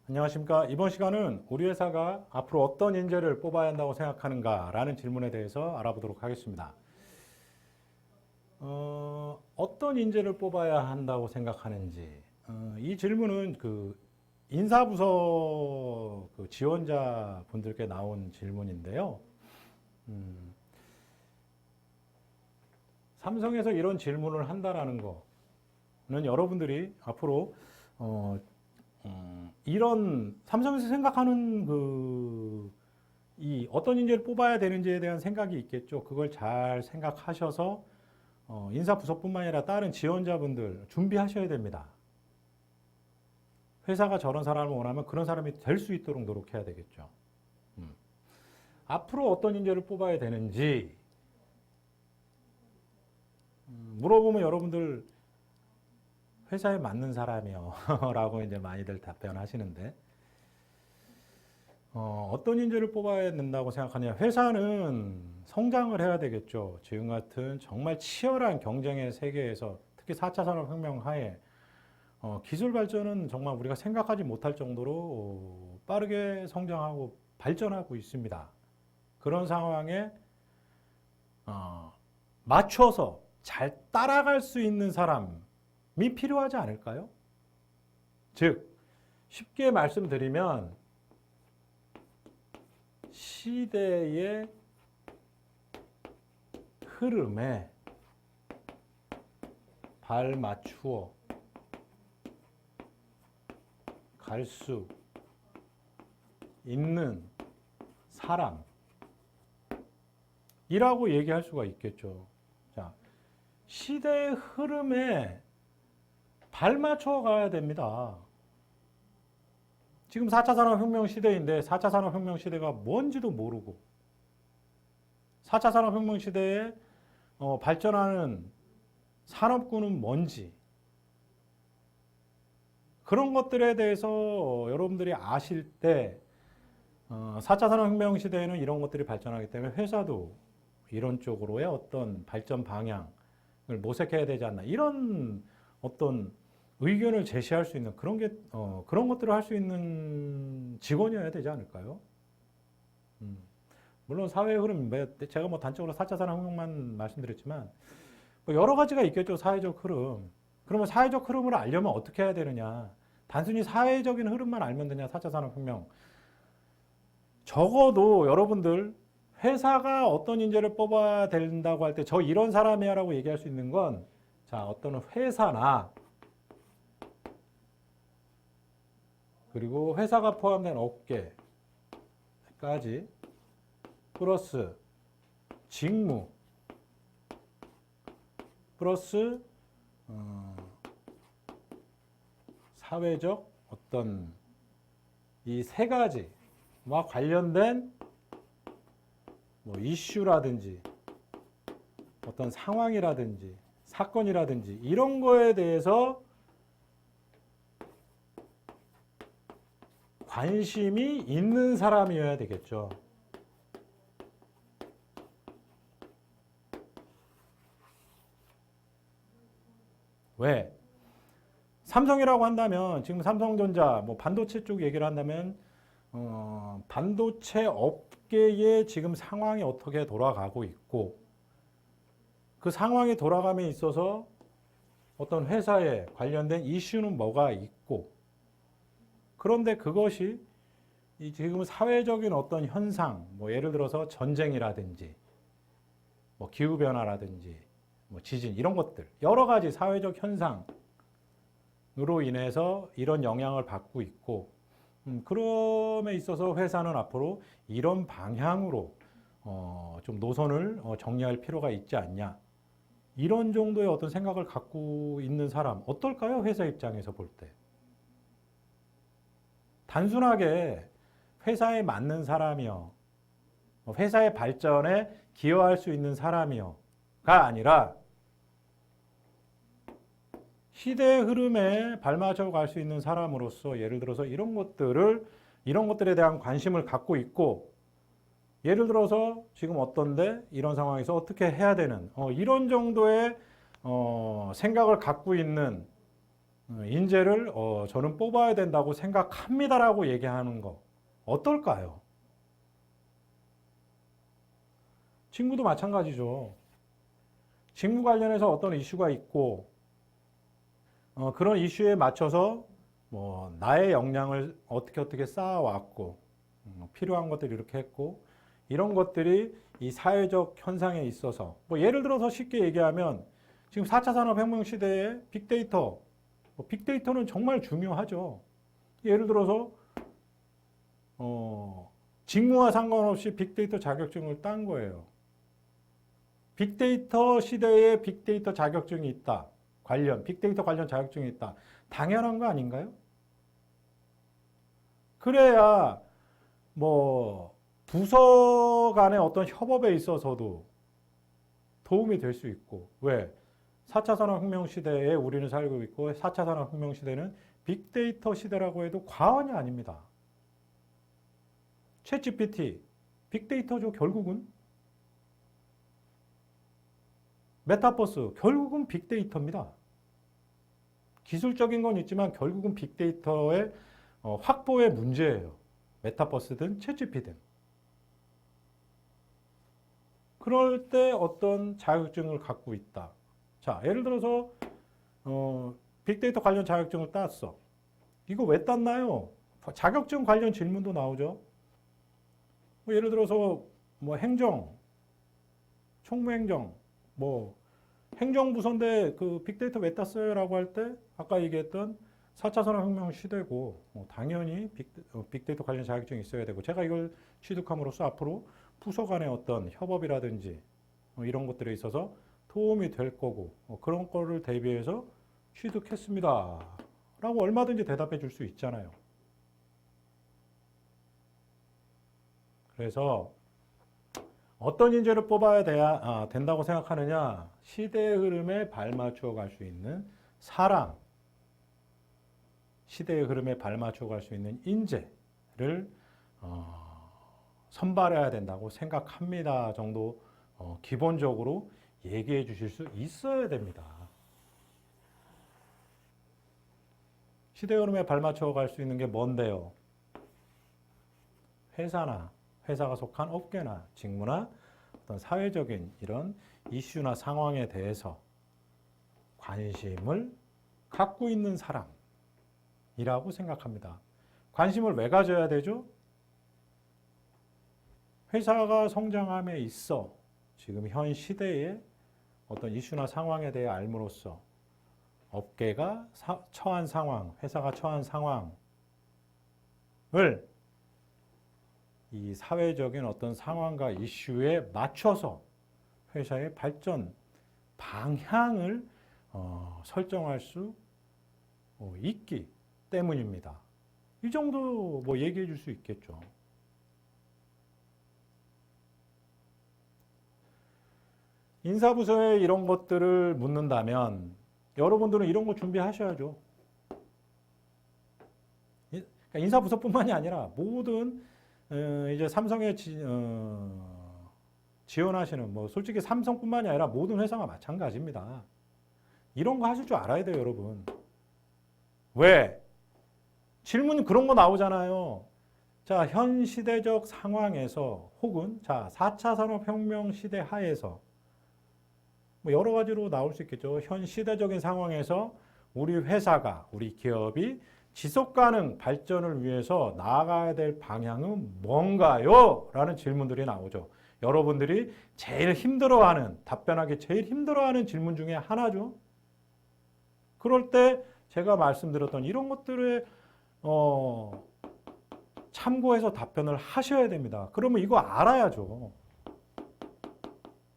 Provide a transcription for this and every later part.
안녕하십니까. 이번 시간은 우리 회사가 앞으로 어떤 인재를 뽑아야 한다고 생각하는가 라는 질문에 대해서 알아보도록 하겠습니다. 어떤 인재를 뽑아야 한다고 생각하는지. 이 질문은 인사부서 지원자 분들께 나온 질문인데요. 삼성에서 이런 질문을 한다라는 거는 여러분들이 앞으로 이런 삼성에서 생각하는 이 어떤 인재를 뽑아야 되는지에 대한 생각이 있겠죠. 그걸 잘 생각하셔서 인사부서뿐만 아니라 다른 지원자분들 준비하셔야 됩니다. 회사가 저런 사람을 원하면 그런 사람이 될 수 있도록 노력해야 되겠죠. 앞으로 어떤 인재를 뽑아야 되는지 물어보면 여러분들 회사에 맞는 사람이요 라고 이제 많이들 답변하시는데 어떤 인재를 뽑아야 된다고 생각하냐. 회사는 성장을 해야 되겠죠. 지금 같은 정말 치열한 경쟁의 세계에서 특히 4차 산업혁명 하에 기술 발전은 정말 우리가 생각하지 못할 정도로 빠르게 성장하고 발전하고 있습니다. 그런 상황에 맞춰서 잘 따라갈 수 있는 사람이 필요하지 않을까요? 즉, 쉽게 말씀드리면 시대의 흐름에 발맞추어 갈 수 있는 사람이라고 얘기할 수가 있겠죠. 자, 시대의 흐름에 발맞춰 가야 됩니다. 지금 4차 산업혁명 시대인데 4차 산업혁명 시대가 뭔지도 모르고 4차 산업혁명 시대에 발전하는 산업군은 뭔지 그런 것들에 대해서 여러분들이 아실 때 4차 산업혁명 시대에는 이런 것들이 발전하기 때문에 회사도 이런 쪽으로의 어떤 발전 방향을 모색해야 되지 않나 이런 어떤 의견을 제시할 수 있는 그런 것들을 할 수 있는 직원이어야 되지 않을까요? 물론 사회의 흐름, 제가 단적으로 4차 산업혁명만 말씀드렸지만 여러 가지가 있겠죠. 사회적 흐름. 그러면 사회적 흐름을 알려면 어떻게 해야 되느냐? 단순히 사회적인 흐름만 알면 되냐? 4차 산업혁명. 적어도 여러분들 회사가 어떤 인재를 뽑아야 된다고 할 때 저 이런 사람이야 라고 얘기할 수 있는 건 자, 어떤 회사나 그리고 회사가 포함된 업계까지 플러스 직무 플러스 사회적 어떤 이 세 가지와 관련된 이슈라든지 어떤 상황이라든지 사건이라든지 이런 거에 대해서 관심이 있는 사람이어야 되겠죠. 왜? 삼성이라고 한다면 지금 삼성전자 반도체 쪽 얘기를 한다면 반도체 업계의 지금 상황이 어떻게 돌아가고 있고 그 상황이 돌아감에 있어서 어떤 회사에 관련된 이슈는 뭐가 있고 그런데 그것이 지금 사회적인 어떤 현상, 예를 들어서 전쟁이라든지, 기후변화라든지, 지진, 이런 것들, 여러 가지 사회적 현상으로 인해서 이런 영향을 받고 있고, 그럼에 있어서 회사는 앞으로 이런 방향으로 좀 노선을 정리할 필요가 있지 않냐. 이런 정도의 어떤 생각을 갖고 있는 사람, 어떨까요? 회사 입장에서 볼 때. 단순하게 회사에 맞는 사람이요. 회사의 발전에 기여할 수 있는 사람이요가 아니라 시대의 흐름에 발맞춰 갈 수 있는 사람으로서 예를 들어서 이런 것들에 대한 관심을 갖고 있고 예를 들어서 지금 어떤데 이런 상황에서 어떻게 해야 되는 이런 정도의 생각을 갖고 있는 인재를 저는 뽑아야 된다고 생각합니다라고 얘기하는 거 어떨까요? 직무도 마찬가지죠. 직무 관련해서 어떤 이슈가 있고 그런 이슈에 맞춰서 뭐 나의 역량을 어떻게 쌓아왔고 필요한 것들을 이렇게 했고 이런 것들이 이 사회적 현상에 있어서 뭐 예를 들어서 쉽게 얘기하면 지금 4차 산업혁명 시대에 빅데이터 빅데이터는 정말 중요하죠. 예를 들어서 직무와 상관없이 빅데이터 자격증을 딴 거예요. 빅데이터 시대에 빅데이터 자격증이 있다. 빅데이터 관련 자격증이 있다. 당연한 거 아닌가요? 그래야 뭐 부서 간의 어떤 협업에 있어서도 도움이 될 수 있고 왜? 4차 산업혁명 시대에 우리는 살고 있고 4차 산업혁명 시대는 빅데이터 시대라고 해도 과언이 아닙니다. 챗GPT, 빅데이터죠 결국은. 메타버스, 결국은 빅데이터입니다. 기술적인 건 있지만 결국은 빅데이터의 확보의 문제예요. 메타버스든 챗GPT든. 그럴 때 어떤 자격증을 갖고 있다. 자, 예를 들어서 빅데이터 관련 자격증을 땄어. 이거 왜 땄나요? 자격증 관련 질문도 나오죠. 뭐 예를 들어서 뭐 행정, 총무행정, 뭐 행정부서인데 그 빅데이터 왜 땄어요?라고 할 때 아까 얘기했던 4차 산업혁명 시대고 당연히 빅데이터 관련 자격증이 있어야 되고 제가 이걸 취득함으로써 앞으로 부서 간의 어떤 협업이라든지 이런 것들에 있어서 도움이 될 거고 그런 거를 대비해서 취득했습니다. 라고 얼마든지 대답해 줄 수 있잖아요. 그래서 어떤 인재를 뽑아야 된다고 생각하느냐? 시대의 흐름에 발맞추어 갈 수 있는 사람, 시대의 흐름에 발맞추어 갈 수 있는 인재를 선발해야 된다고 생각합니다 정도 기본적으로 얘기해 주실 수 있어야 됩니다. 시대 흐름에 발맞춰 갈 수 있는 게 뭔데요? 회사가 속한 업계나 직무나 어떤 사회적인 이런 이슈나 상황에 대해서 관심을 갖고 있는 사람이라고 생각합니다. 관심을 왜 가져야 되죠? 회사가 성장함에 있어 지금 현 시대의 어떤 이슈나 상황에 대해 알므로써 업계가 처한 상황, 회사가 처한 상황을 이 사회적인 어떤 상황과 이슈에 맞춰서 회사의 발전 방향을 설정할 수 있기 때문입니다. 이 정도 뭐 얘기해 줄 수 있겠죠. 인사부서에 이런 것들을 묻는다면 여러분들은 이런 거 준비하셔야죠. 그러니까 인사부서뿐만이 아니라 모든 이제 삼성에 지원하시는 뭐 솔직히 삼성뿐만이 아니라 모든 회사가 마찬가지입니다. 이런 거 하실 줄 알아야 돼요, 여러분. 왜? 질문 그런 거 나오잖아요. 자, 현 시대적 상황에서 혹은 자, 4차 산업혁명 시대 하에서 뭐 여러 가지로 나올 수 있겠죠. 현 시대적인 상황에서 우리 회사가, 우리 기업이 지속가능 발전을 위해서 나아가야 될 방향은 뭔가요? 라는 질문들이 나오죠. 여러분들이 제일 힘들어하는, 답변하기 제일 힘들어하는 질문 중에 하나죠. 그럴 때 제가 말씀드렸던 이런 것들을 참고해서 답변을 하셔야 됩니다. 그러면 이거 알아야죠.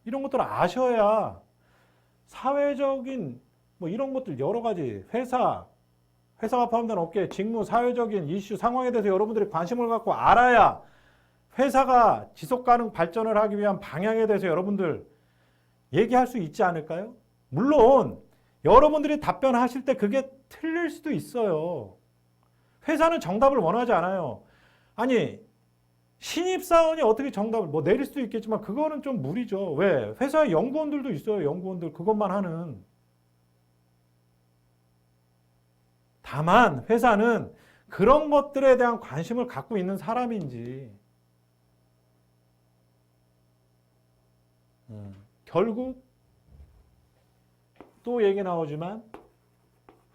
이런 것들을 아셔야 사회적인 뭐 이런 것들 여러 가지 회사가 포함된 업계, 직무, 사회적인 이슈, 상황에 대해서 여러분들이 관심을 갖고 알아야 회사가 지속가능 발전을 하기 위한 방향에 대해서 여러분들 얘기할 수 있지 않을까요? 물론 여러분들이 답변하실 때 그게 틀릴 수도 있어요. 회사는 정답을 원하지 않아요. 아니 신입사원이 어떻게 정답을 뭐 내릴 수도 있겠지만 그거는 좀 무리죠. 왜? 회사에 연구원들도 있어요. 연구원들 그것만 하는. 다만 회사는 그런 것들에 대한 관심을 갖고 있는 사람인지 결국 또 얘기 나오지만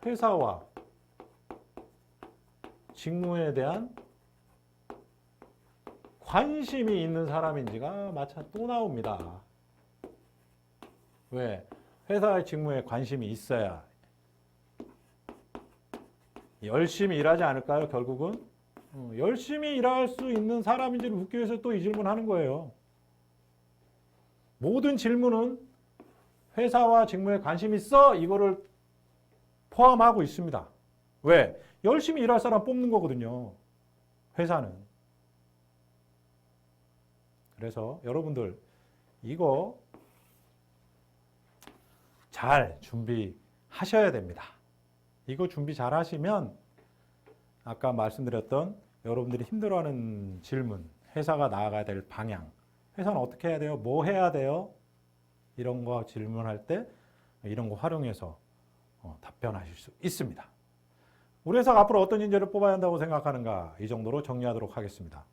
회사와 직무에 대한 관심이 있는 사람인지가 마찬 또 나옵니다. 왜? 회사의 직무에 관심이 있어야 열심히 일하지 않을까요? 결국은 열심히 일할 수 있는 사람인지를 묻기 위해서 또 이 질문하는 거예요. 모든 질문은 회사와 직무에 관심 있어? 이거를 포함하고 있습니다. 왜? 열심히 일할 사람 뽑는 거거든요. 회사는. 그래서 여러분들 이거 잘 준비하셔야 됩니다. 이거 준비 잘 하시면 아까 말씀드렸던 여러분들이 힘들어하는 질문, 회사가 나아가야 될 방향, 회사는 어떻게 해야 돼요? 뭐 해야 돼요? 이런 거 질문할 때 이런 거 활용해서 답변하실 수 있습니다. 우리 회사가 앞으로 어떤 인재를 뽑아야 한다고 생각하는가 이 정도로 정리하도록 하겠습니다.